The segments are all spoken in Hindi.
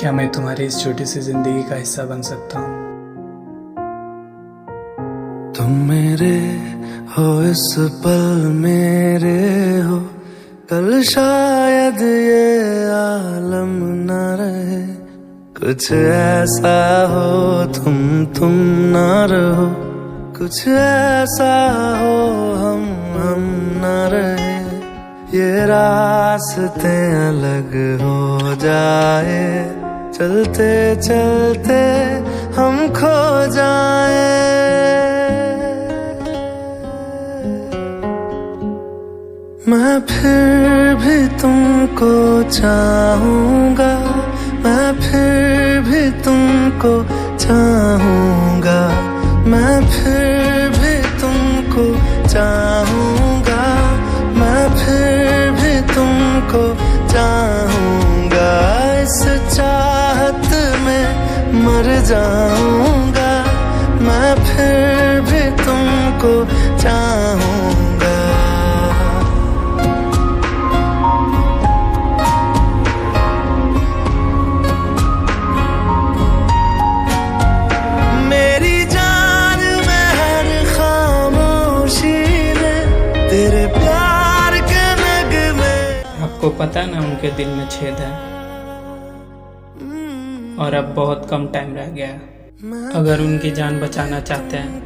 क्या मैं तुम्हारी इस छोटी सी जिंदगी का हिस्सा बन सकता हूँ? तुम मेरे हो इस पल मेरे हो, कल शायद ये आलम न रहे। कुछ ऐसा हो तुम न रहो, कुछ ऐसा हो हम न रहे। ये रास्ते अलग हो जाए, चलते चलते हम खो जाए। मैं फिर भी तुमको चाहूंगा, मैं फिर भी तुमको चाहूंगा, मैं फिर भी तुमको चाहूंगा, मैं फिर भी तुमको चाहूंगा। इस चाहत में मर जाऊंगा, मैं फिर भी तुमको चाहूंगा। मेरी जान में हर खामोशी में तेरे प्यार के नगमे। आपको पता है ना, उनके दिल में छेद है और अब बहुत कम टाइम रह गया है। अगर उनकी जान बचाना चाहते हैं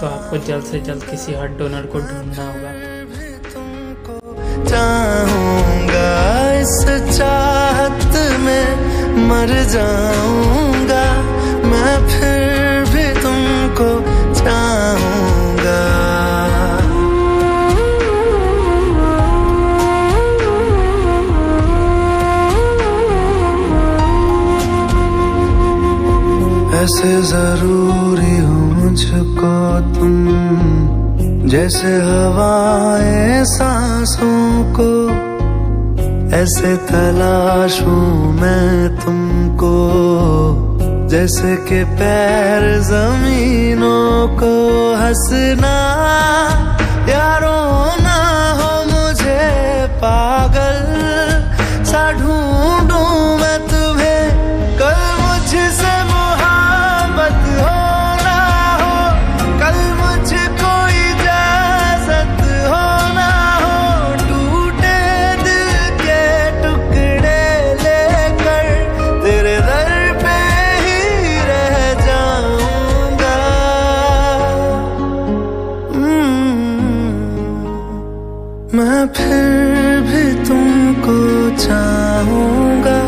तो आपको जल्द से जल्द किसी हार्ट डोनर को ढूंढना होगा। चाहूंगा इस चाहत में मर जाऊंगा, मैं फिर भी तुमको चाहूंगा। ऐसे जरूरी हो मुझको तुम, जैसे हवाएं सांसों को। ऐसे तलाशूं मैं तुमको, जैसे कि पैर जमीनों को। हंसना या रोना हो मुझे पागल सा ढूंढूं मैं तुम्हें। कल मुझसे मोहब्बत हो ना हो, कल मुझको इजाजत हो ना हो। टूटे दिल के टुकड़े लेकर तेरे दर पे ही रह जाऊंगा। मैं फिर भी तुमको चाहूंगा,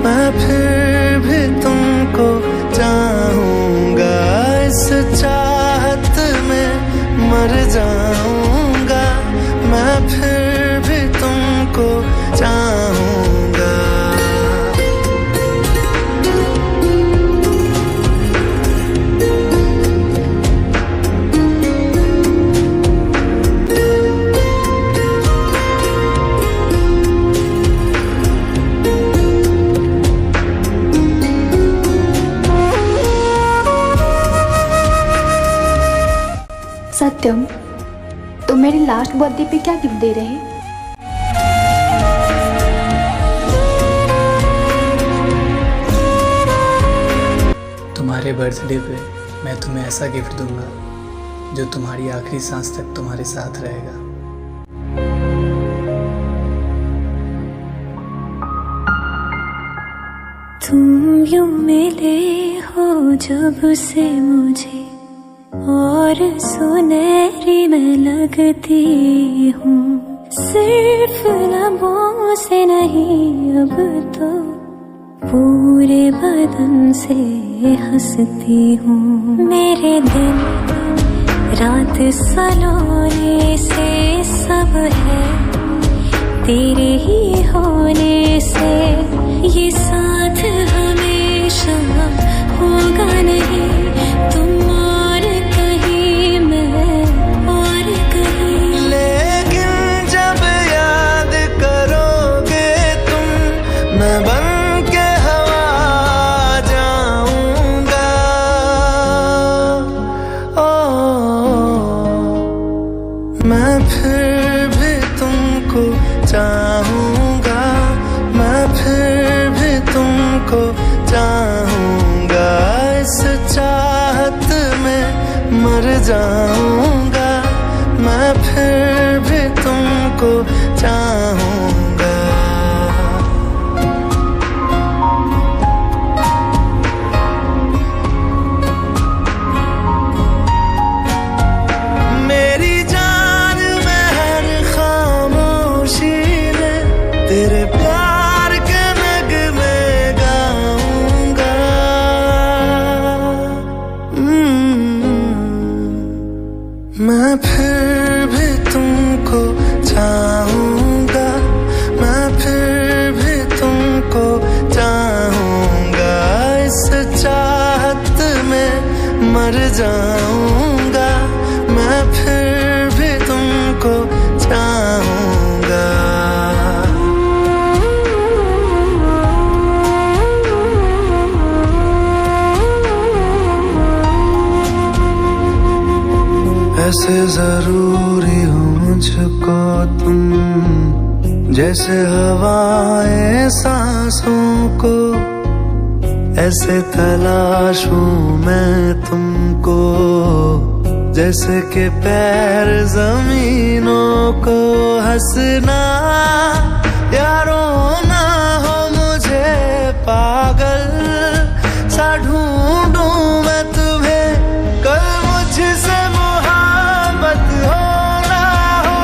मैं फिर भी तुमको चाहूंगा। इस चाहत में मर जाऊंगा, मैं फिर भी तुमको चाहूंगा। सत्यम, तुम मेरी लास्ट बर्थडे पे क्या गिफ्ट दे रहे? तुम्हारे बर्थडे पे मैं तुम्हें ऐसा गिफ्ट दूंगा जो तुम्हारी आखिरी सांस तक तुम्हारे साथ रहेगा। तुम यूं मिले हो जब से मुझे, और सुनहरी मैं लगती हूँ। सिर्फ लबों से नहीं अब तो पूरे बदन से हंसती हूँ। मेरे दिन रात सलोने से सब है तेरे ही होने से। ये साथ हमेशा होगा नहीं, तुम और कहीं मैं और कहीं। लेकिन जब याद करोगे तुम, मैं बन के हवा जाऊंगा। मैं फिर भी तुमको चाहूंगा, मैं फिर भी तुमको मर जाऊंगा, मैं फिर भी तुमको चाहूंगा। मेरी जान में हर खामोशी में तेरे प्यार के नगमे गाऊंगा। मैं फिर भी तुमको चाहूंगा, मैं फिर भी तुमको चाहूंगा। इस चाहत में मर जाऊंगा, मैं फिर भी तुमको चाहूंगा। ऐसे जरूरी हो मुझको तुम, जैसे हवाएं सांसों को। ऐसे तलाशूं मैं तुमको, जैसे कि पैर जमीनों को। हंसना या रोना हो मुझे पागल सा ढूंढूं मैं तुम्हें। कल मुझसे मोहब्बत हो ना हो,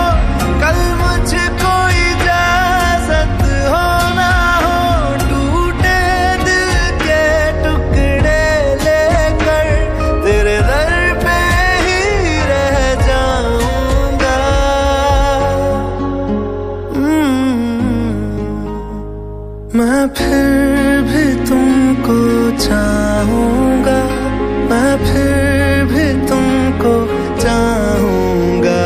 कल मुझको इजाजत हो ना हो। टूटे दिल के टुकड़े लेकर तेरे दर पे ही रह जाऊंगा। मैं फिर भी तुमको चाहूंगा, मैं फिर भी तुमको चाहूंगा।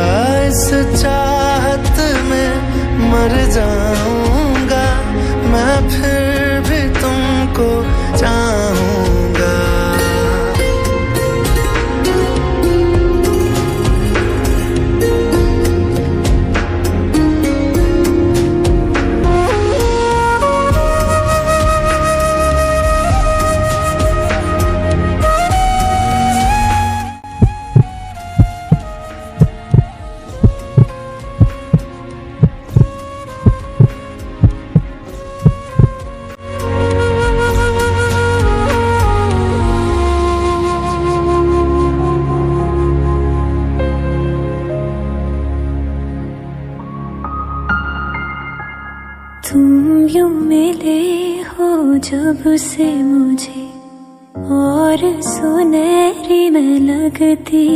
इस चाहत में मर जाऊंगा, मैं फिर भी तुमको चाहूंगा। तुम यूं मिले हो जब से मुझे, और सुनहरी मैं लगती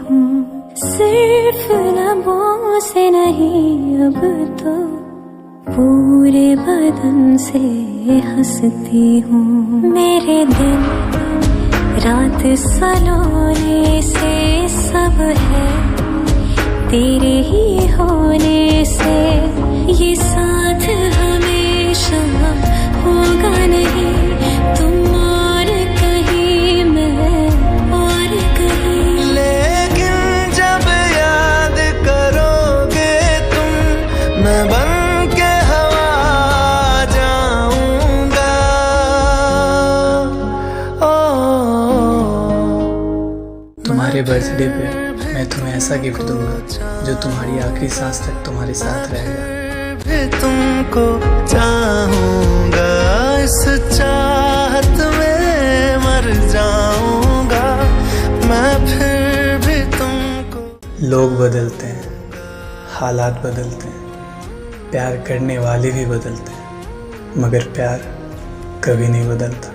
हूँ। सिर्फ लबों से नहीं अब तो पूरे बदन से हंसती हूँ। मेरे दिन रात सलोने से सब है तेरे ही होने से। ये साथ हमेशा होगा नहीं, तुम और कहीं मैं और कहीं। लेकिन जब याद करोगे तुम, मैं बन के हवा जाऊंगा। तुम्हारे बर्थडे पे मैं तुम्हें ऐसा गिफ्ट दूंगा जो तुम्हारी आखिरी सांस तक तुम्हारे साथ रहेगा। भी तुमको चाहूंगा, इस चाहत में मर जाऊंगा, मैं फिर भी तुमको। लोग बदलते हैं, हालात बदलते हैं, प्यार करने वाले भी बदलते हैं, मगर प्यार कभी नहीं बदलता।